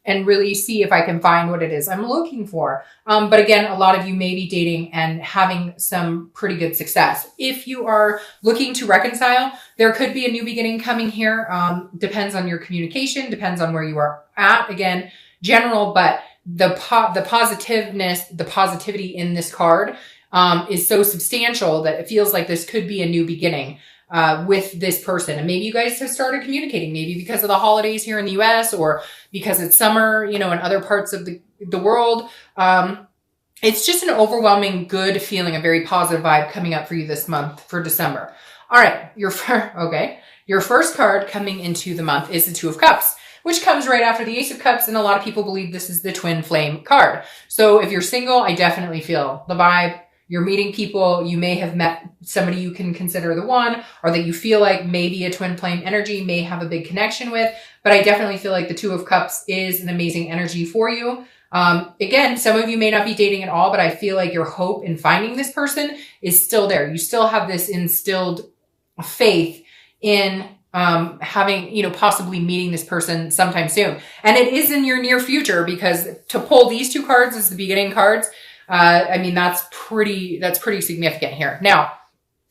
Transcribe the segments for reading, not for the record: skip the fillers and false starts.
and really see if I can find what it is I'm looking for. But again, a lot of you may be dating and having some pretty good success. If you are looking to reconcile, there could be a new beginning coming here. Depends on your communication, depends on where you are at. Again, general, but the positiveness, the positivity in this card is so substantial that it feels like this could be a new beginning with this person. And maybe you guys have started communicating, maybe because of the holidays here in the US or because it's summer, you know, in other parts of the world. It's just an overwhelming good feeling, a very positive vibe coming up for you this month for December. All right. Your first card coming into the month is the Two of Cups, which comes right after the Ace of Cups. And a lot of people believe this is the twin flame card. So if you're single, I definitely feel the vibe. You're meeting people. You may have met somebody you can consider the one, or that you feel like maybe a twin flame energy may have a big connection with. But I definitely feel like the Two of Cups is an amazing energy for you. Again, some of you may not be dating at all, but I feel like your hope in finding this person is still there. You still have this instilled faith in having, you know, possibly meeting this person sometime soon. And it is in your near future, because to pull these two cards as the beginning cards, I mean, that's pretty significant here. Now,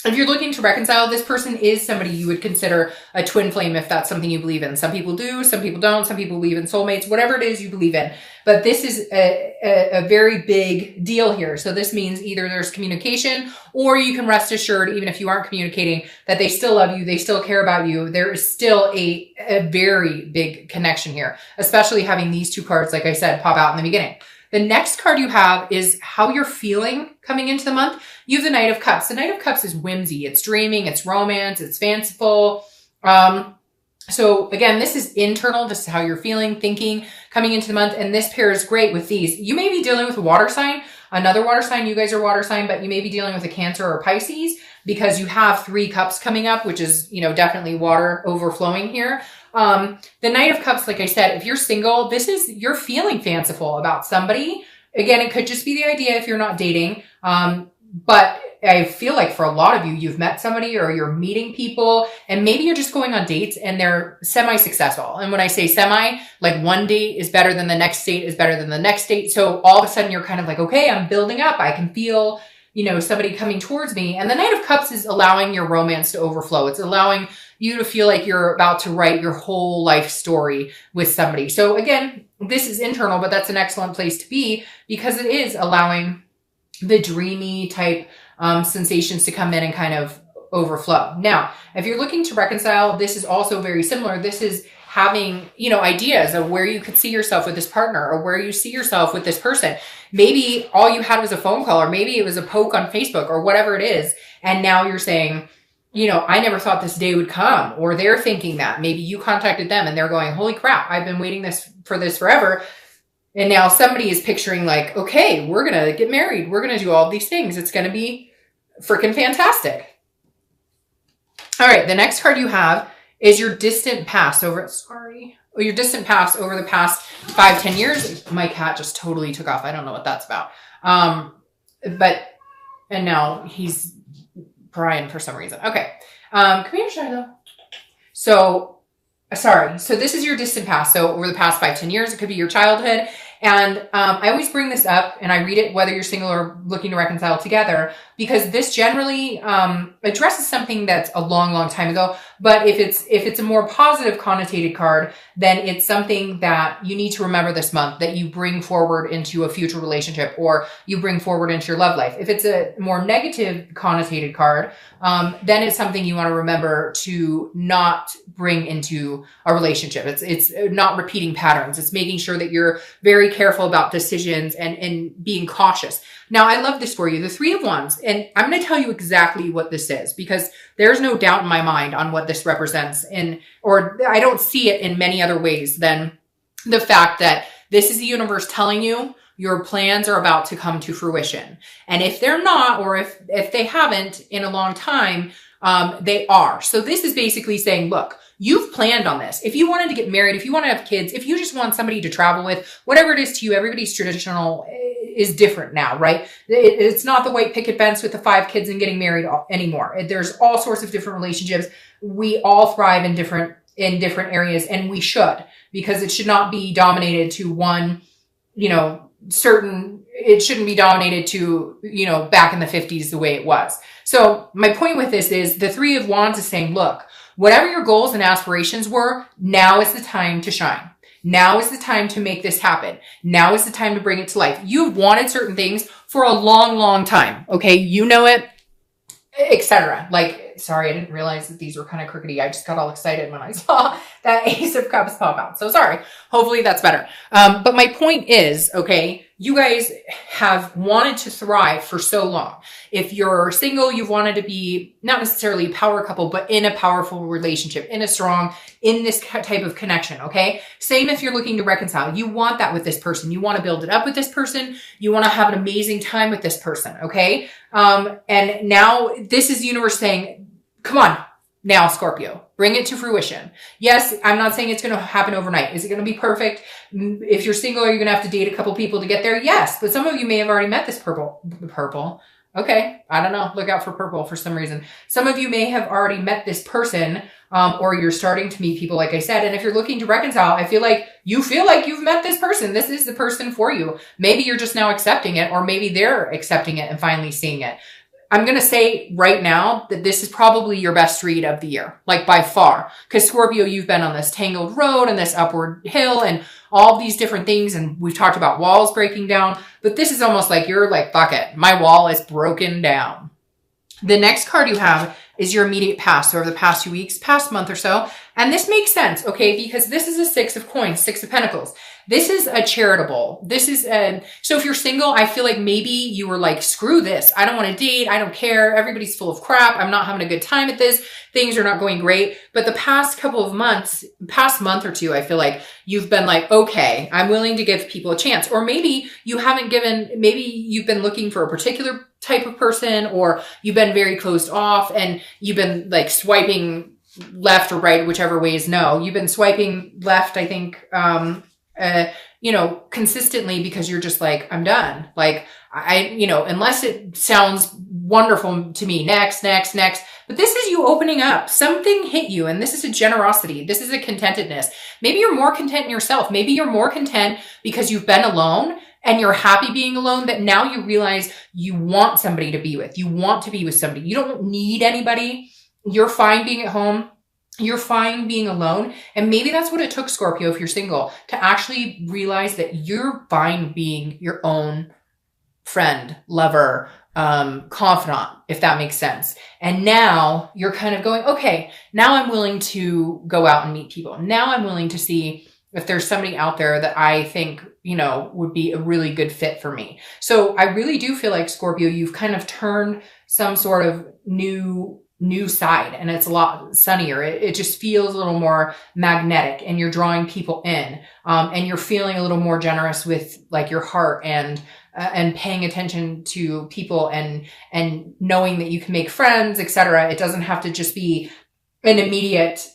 if you're looking to reconcile, this person is somebody you would consider a twin flame if that's something you believe in. Some people do, some people don't, some people believe in soulmates, whatever it is you believe in. But this is a very big deal here. So this means either there's communication, or you can rest assured, even if you aren't communicating, that they still love you, they still care about you. There is still a very big connection here, especially having these two cards, like I said, pop out in the beginning. The next card you have is how you're feeling coming into the month. You have the Knight of Cups. The Knight of Cups is whimsy. It's dreaming. It's romance. It's fanciful. So again, this is internal. This is how you're feeling, thinking coming into the month. And this pairs great with these. You may be dealing with a water sign, another water sign. You guys are water sign, but you may be dealing with a Cancer or a Pisces, because you have 3 cups coming up, which is, you know, definitely water overflowing here. The Knight of Cups, like I said, if you're single, you're feeling fanciful about somebody. Again, it could just be the idea if you're not dating. But I feel like for a lot of you, you've met somebody or you're meeting people, and maybe you're just going on dates and they're semi-successful. And when I say semi, like one date is better than the next date is better than the next date. So all of a sudden you're kind of like, okay, I'm building up. I can feel, you know, somebody coming towards me. And the Knight of Cups is allowing your romance to overflow. It's allowing you to feel like you're about to write your whole life story with somebody. So again, this is internal, but that's an excellent place to be, because it is allowing the dreamy type sensations to come in and kind of overflow. Now, if you're looking to reconcile, this is also very similar. This is having, you know, ideas of where you could see yourself with this partner, or where you see yourself with this person. Maybe all you had was a phone call, or maybe it was a poke on Facebook, or whatever it is. And now you're saying, you know, I never thought this day would come. Or they're thinking that. Maybe you contacted them and they're going, holy crap, I've been waiting for this forever. And now somebody is picturing like, okay, we're going to get married. We're going to do all these things. It's going to be freaking fantastic. All right. The next card you have is your distant past your distant past over the past 5-10 years. My cat just totally took off. I don't know what that's about. And now he's crying for some reason. Okay. Come here, Shiloh. So this is your distant past. So over the past 5-10 years, it could be your childhood. And I always bring this up, and I read it whether you're single or looking to reconcile together, because this generally addresses something that's a long, long time ago. But if it's a more positive connotated card, then it's something that you need to remember this month, that you bring forward into a future relationship, or you bring forward into your love life. If it's a more negative connotated card, then it's something you want to remember to not bring into a relationship. It's not repeating patterns. It's making sure that you're very careful about decisions and being cautious. Now, I love this for you, the 3 of Wands, and I'm going to tell you exactly what this is, because there's no doubt in my mind on what this represents, or I don't see it in many other ways than the fact that this is the universe telling you your plans are about to come to fruition. And if they're not, or if they haven't in a long time, they are. So this is basically saying, look, you've planned on this. If you wanted to get married, if you want to have kids, if you just want somebody to travel with, whatever it is to you, everybody's traditional is different now, right? It's not the white picket fence with the 5 kids and getting married anymore. There's all sorts of different relationships. We all thrive in different in different areas, and we should, because it should not be dominated to one, it shouldn't be dominated to, back in the 50s the way it was. So my point with this is the Three of Wands is saying, look, whatever your goals and aspirations were, now is the time to shine. Now is the time to make this happen. Now is the time to bring it to life. You've wanted certain things for a long, long time. Okay. You know it, etc. Sorry, I didn't realize that these were kind of crookedy. I just got all excited when I saw that Ace of Cups pop out. So sorry. Hopefully that's better. But my point is, okay, you guys have wanted to thrive for so long. If you're single, you've wanted to be not necessarily a power couple, but in a powerful relationship, in this type of connection. Okay. Same if you're looking to reconcile. You want that with this person. You want to build it up with this person. You want to have an amazing time with this person. Okay. And now this is the universe saying, come on now, Scorpio, bring it to fruition. Yes, I'm not saying it's going to happen overnight. Is it going to be perfect? If you're single, are you going to have to date a couple people to get there? Yes, but some of you may have already met this purple. Okay, I don't know. Look out for purple for some reason. Some of you may have already met this person, or you're starting to meet people, like I said. And if you're looking to reconcile, I feel like you've met this person. This is the person for you. Maybe you're just now accepting it, or maybe they're accepting it and finally seeing it. I'm going to say right now that this is probably your best read of the year, by far. Because Scorpio, you've been on this tangled road and this upward hill and all these different things. And we've talked about walls breaking down. But this is almost like you're like, fuck it, my wall is broken down. The next card you have is your immediate past. So over the past 2 weeks, past month or so. And this makes sense, okay? Because this is a Six of Coins, Six of Pentacles. This is a charitable. So if you're single, I feel like maybe you were like, screw this. I don't want to date. I don't care. Everybody's full of crap. I'm not having a good time at this. Things are not going great. But the past couple of months, past month or two, I feel like you've been like, okay, I'm willing to give people a chance. Or maybe maybe you've been looking for a particular type of person, or you've been very closed off and you've been like swiping left or right, whichever way is no. You've been swiping left, I think, consistently because you're just like, I'm done. Unless it sounds wonderful to me, next. But this is you opening up. Something hit you, and this is a generosity. This is a contentedness. Maybe you're more content in yourself. Maybe you're more content because you've been alone and you're happy being alone, that now you realize you want somebody to be with. You want to be with somebody. You don't need anybody. You're fine being at home. You're fine being alone. And maybe that's what it took, Scorpio, if you're single, to actually realize that you're fine being your own friend, lover, confidant, if that makes sense. And now you're kind of going, okay, now I'm willing to go out and meet people. Now I'm willing to see if there's somebody out there that I think, would be a really good fit for me. So I really do feel like, Scorpio, you've kind of turned some sort of new side, and it's a lot sunnier. It just feels a little more magnetic, and you're drawing people in, and you're feeling a little more generous with like your heart and paying attention to people and knowing that you can make friends, etc. It doesn't have to just be an immediate,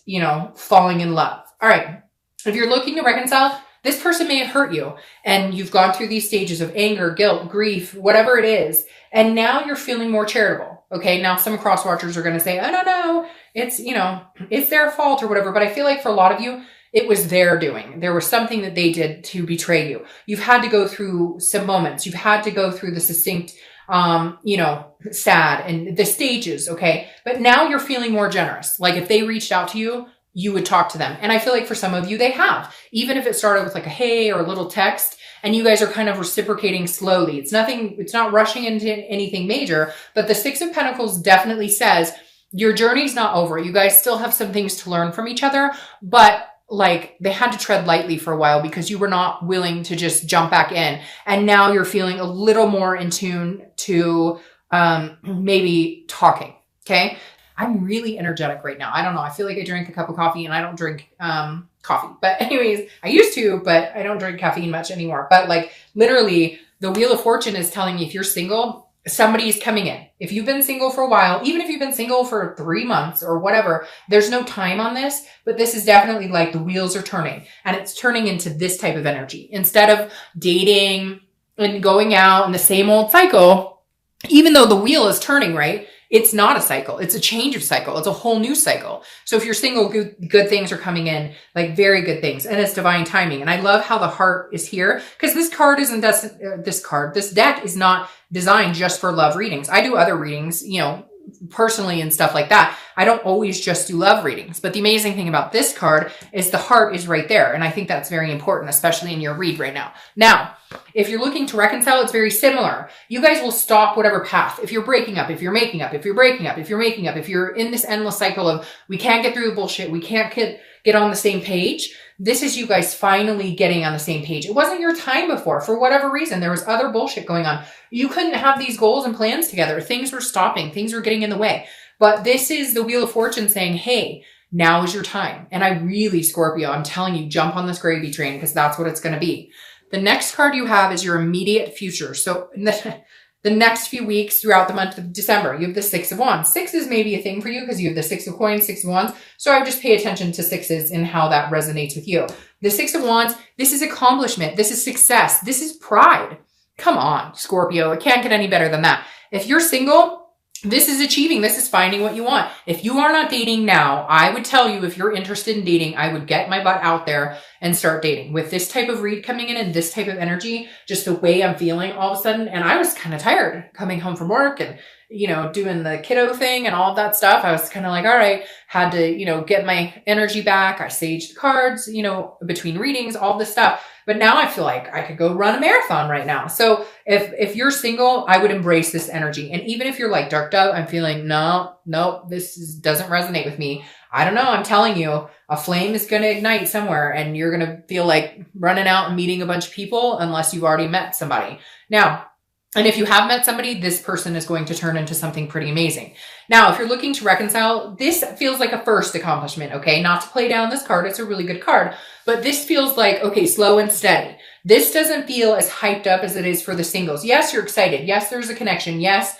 falling in love. All right. If you're looking to reconcile, this person may have hurt you, and you've gone through these stages of anger, guilt, grief, whatever it is. And now you're feeling more charitable. Okay. Now some cross watchers are going to say, I don't know, it's their fault or whatever. But I feel like for a lot of you, it was their doing. There was something that they did to betray you. You've had to go through some moments. You've had to go through the succinct, sad and the stages. Okay. But now you're feeling more generous. Like if they reached out to you, you would talk to them. And I feel like for some of you, they have, even if it started with like a hey or a little text, and you guys are kind of reciprocating slowly. It's not rushing into anything major, but the Six of Pentacles definitely says your journey's not over. You guys still have some things to learn from each other, but like they had to tread lightly for a while because you were not willing to just jump back in. And now you're feeling a little more in tune to maybe talking. Okay. I'm really energetic right now. I don't know. I feel like I drank a cup of coffee, and I don't drink coffee. But anyways, I used to, but I don't drink caffeine much anymore. But like literally the Wheel of Fortune is telling me if you're single, somebody's coming in. If you've been single for a while, even if you've been single for 3 months or whatever, there's no time on this, but this is definitely like the wheels are turning, and it's turning into this type of energy. Instead of dating and going out in the same old cycle, even though the wheel is turning, right? It's not a cycle. It's a change of cycle. It's a whole new cycle. So if you're single, good things are coming in, like very good things. And it's divine timing. And I love how the heart is here, because this deck is not designed just for love readings. I do other readings, you know, personally and stuff like that. I don't always just do love readings, but the amazing thing about this card is the heart is right there. And I think that's very important, especially in your read right now. Now, if you're looking to reconcile, it's very similar. You guys will stop whatever path. If you're breaking up, if you're making up, if you're breaking up, if you're making up, if you're in this endless cycle of, we can't get through the bullshit, we can't get on the same page. This is you guys finally getting on the same page. It wasn't your time before. For whatever reason, there was other bullshit going on. You couldn't have these goals and plans together. Things were stopping. Things were getting in the way. But this is the Wheel of Fortune saying, hey, now is your time. And I really, Scorpio, I'm telling you, jump on this gravy train, because that's what it's going to be. The next card you have is your immediate future. So the next few weeks throughout the month of December, you have the Six of Wands. Sixes may be a thing for you because you have the Six of Coins, Six of Wands. So I would just pay attention to sixes and how that resonates with you. The Six of Wands, this is accomplishment. This is success. This is pride. Come on, Scorpio. It can't get any better than that. If you're single, this is achieving. This is finding what you want. If you are not dating now, I would tell you, if you're interested in dating, I would get my butt out there and start dating. With this type of read coming in and this type of energy, just the way I'm feeling all of a sudden. And I was kind of tired coming home from work and, you know, doing the kiddo thing and all of that stuff. I was kind of like, all right, had to, you know, get my energy back. I saged the cards, you know, between readings, all this stuff. But now I feel like I could go run a marathon right now. So if you're single, I would embrace this energy. And even if you're like, Dark Dove, I'm feeling, no, doesn't resonate with me. I don't know. I'm telling you, a flame is going to ignite somewhere and you're going to feel like running out and meeting a bunch of people unless you've already met somebody. Now, and if you have met somebody, this person is going to turn into something pretty amazing. Now, if you're looking to reconcile, this feels like a first accomplishment, okay? Not to play down this card. It's a really good card. But this feels like, okay, slow and steady. This doesn't feel as hyped up as it is for the singles. Yes, you're excited. Yes, there's a connection. Yes,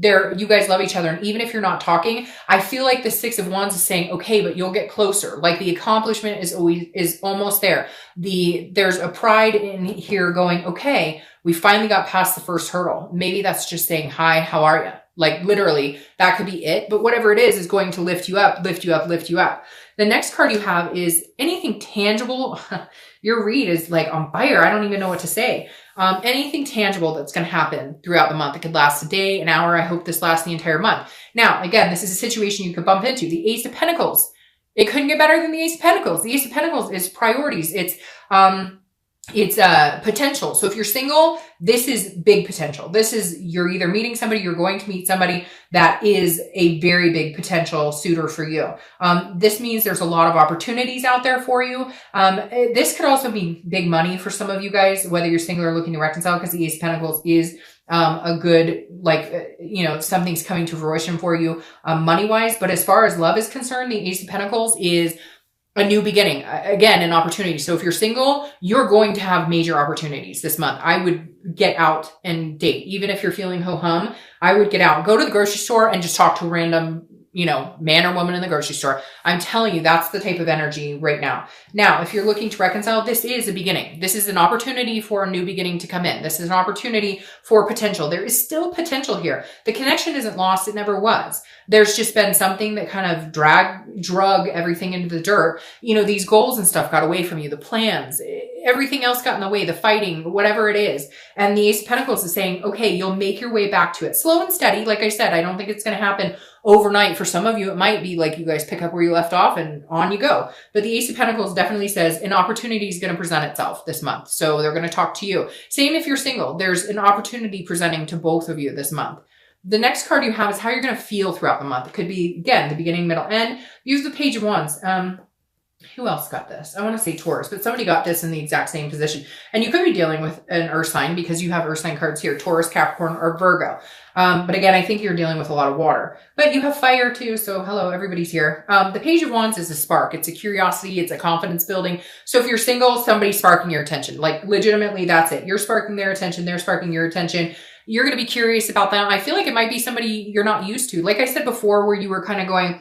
you guys love each other. And even if you're not talking, I feel like the Six of Wands is saying, okay, but you'll get closer. Like the accomplishment is almost there. There's a pride in here going, okay, we finally got past the first hurdle. Maybe that's just saying, hi, how are you? Like literally, that could be it. But whatever it is going to lift you up, lift you up, lift you up. The next card you have is anything tangible. Your read is like on fire. I don't even know what to say. Anything tangible that's going to happen throughout the month. It could last a day, an hour. I hope this lasts the entire month. Now, again, this is a situation you could bump into. The Ace of Pentacles. It couldn't get better than the Ace of Pentacles. The Ace of Pentacles is priorities. It's potential. So if you're single, this is big potential. This is, you're either meeting somebody, you're going to meet somebody that is a very big potential suitor for you. This means there's a lot of opportunities out there for you. This could also be big money for some of you guys, whether you're single or looking to reconcile, because the Ace of Pentacles is a good, something's coming to fruition for you money wise. But as far as love is concerned, the Ace of Pentacles is a new beginning, again, an opportunity. So if you're single, you're going to have major opportunities this month. I would get out and date. Even if you're feeling ho-hum, I would get out, go to the grocery store and just talk to a random, man or woman in the grocery store. I'm telling you, that's the type of energy right now. Now, if you're looking to reconcile, this is a beginning. This is an opportunity for a new beginning to come in. This is an opportunity for potential. There is still potential here. The connection isn't lost. It never was. There's just been something that kind of drug everything into the dirt. These goals and stuff got away from you, the plans, everything else got in the way, the fighting, whatever it is. And the Ace of Pentacles is saying, okay, you'll make your way back to it. Slow and steady. Like I said, I don't think it's going to happen overnight. For some of you, it might be like you guys pick up where you left off and on you go. But the Ace of Pentacles definitely says an opportunity is going to present itself this month. So they're going to talk to you. Same if you're single. There's an opportunity presenting to both of you this month. The next card you have is how you're going to feel throughout the month. It could be, again, the beginning, middle, end. Use the Page of Wands. Who else got this? I want to say Taurus, but somebody got this in the exact same position. And you could be dealing with an earth sign because you have earth sign cards here, Taurus, Capricorn, or Virgo. But again, I think you're dealing with a lot of water. But you have fire too, so hello, everybody's here. The Page of Wands is a spark. It's a curiosity. It's a confidence building. So if you're single, somebody's sparking your attention. Like legitimately, that's it. You're sparking their attention. They're sparking your attention. You're going to be curious about that. I feel like it might be somebody you're not used to. Like I said before, where you were kind of going,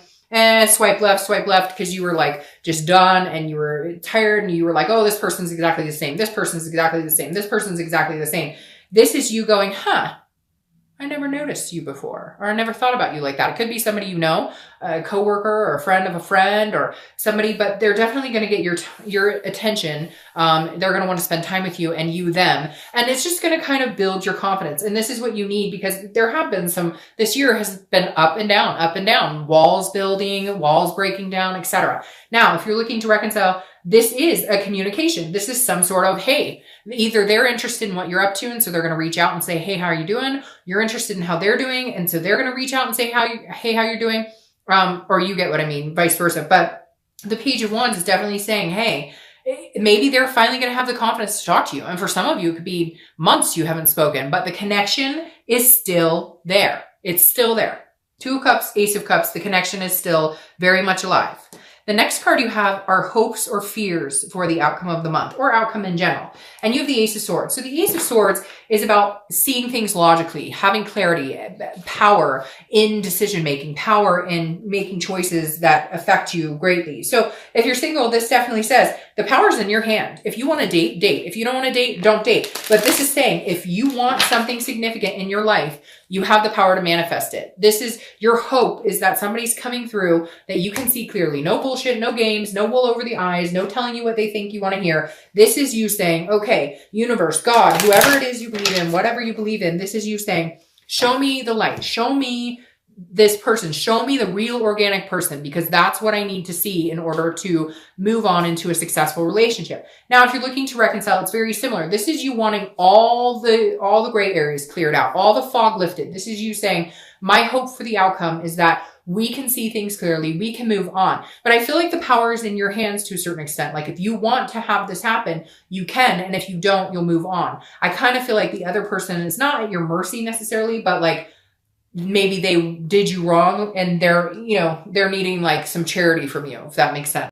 swipe left, because you were like just done and you were tired and you were like, oh, this person's exactly the same. This person's exactly the same. This person's exactly the same. This is you going, I never noticed you before, or I never thought about you like that. It could be somebody you know, a coworker or a friend of a friend or somebody, but they're definitely going to get your attention. They're going to want to spend time with you and you them. And it's just going to kind of build your confidence. And this is what you need, because there have been this year has been up and down, walls building, walls breaking down, etc. Now, if you're looking to reconcile, this is a communication. This is some sort of, hey, either they're interested in what you're up to, and so they're going to reach out and say, hey, how are you doing? You're interested in how they're doing, and so they're going to reach out and say, hey, how you're doing? Or you get what I mean, vice versa. But the Page of Wands is definitely saying, hey, maybe they're finally going to have the confidence to talk to you. And for some of you, it could be months you haven't spoken, but the connection is still there. It's still there. Two of Cups, Ace of Cups, the connection is still very much alive. The next card you have are hopes or fears for the outcome of the month, or outcome in general. And you have the Ace of Swords. So the Ace of Swords is about seeing things logically, having clarity, power in decision-making, power in making choices that affect you greatly. So if you're single, this definitely says the power's in your hand. If you want to date, date. If you don't want to date, don't date. But this is saying if you want something significant in your life, you have the power to manifest it. This is your hope, is that somebody's coming through that you can see clearly. No bullshit, no games, no wool over the eyes, no telling you what they think you want to hear. This is you saying, okay, universe, God, whoever it is you believe in, whatever you believe in, this is you saying, show me the light, show me this person, show me the real organic person, because that's what I need to see in order to move on into a successful relationship. Now, if you're looking to reconcile, it's very similar. This is you wanting all the gray areas cleared out, all the fog lifted. This is you saying, my hope for the outcome is that we can see things clearly, we can move on. But I feel like the power is in your hands to a certain extent. Like if you want to have this happen, you can. And if you don't, you'll move on. I kind of feel like the other person is not at your mercy necessarily, but like, maybe they did you wrong and they're needing like some charity from you, if that makes sense.